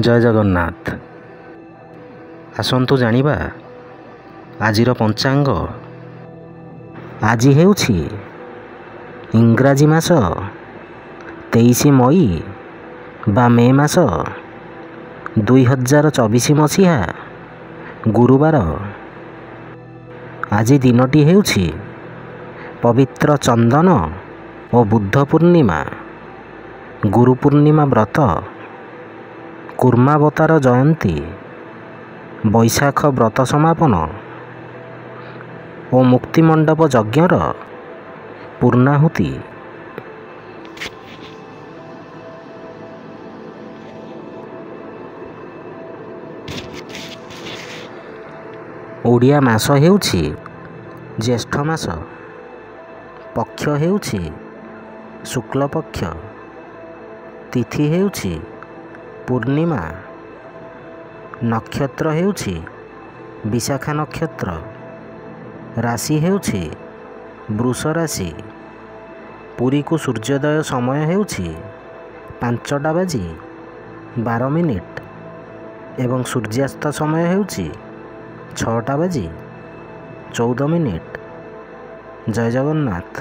ଜୟ ଜଗନ୍ନାଥ। ଆସନ୍ତୁ ଜାଣିବା ଆଜିର ପଞ୍ଚାଙ୍ଗ। ଆଜି ହେଉଛି ଇଂରାଜୀ ମାସ 23 ମଇ ବା ମେ ମାସ 2024 ମସିହା ଗୁରୁବାର। ଆଜି ଦିନଟି ହେଉଛି ପବିତ୍ର ଚନ୍ଦନ ଓ ବୁଦ୍ଧ ପୂର୍ଣ୍ଣିମା, ଗୁରୁ ପୂର୍ଣ୍ଣିମା ବ୍ରତ, କୁର୍ମାବତାର ଜୟନ୍ତୀ, ବୈଶାଖ ବ୍ରତ ସମାପନ ଓ ମୁକ୍ତିମଣ୍ଡପ ଯଜ୍ଞର ପୂର୍ଣ୍ଣାହୁତି। ଓଡ଼ିଆ ମାସ ହେଉଛି ଜ୍ୟେଷ୍ଠ ମାସ, ପକ୍ଷ ହେଉଛି ଶୁକ୍ଲପକ୍ଷ, ତିଥି ହେଉଛି ପୂର୍ଣ୍ଣିମା, ନକ୍ଷତ୍ର ହେଉଛି ବିଶାଖା ନକ୍ଷତ୍ର, ରାଶି ହେଉଛି ବୃଷ ରାଶି। ପୁରୀକୁ ସୂର୍ଯ୍ୟୋଦୟ ସମୟ ହେଉଛି 5:12 ଏବଂ ସୂର୍ଯ୍ୟାସ୍ତ ସମୟ ହେଉଛି 6:14। ଜୟ ଜଗନ୍ନାଥ।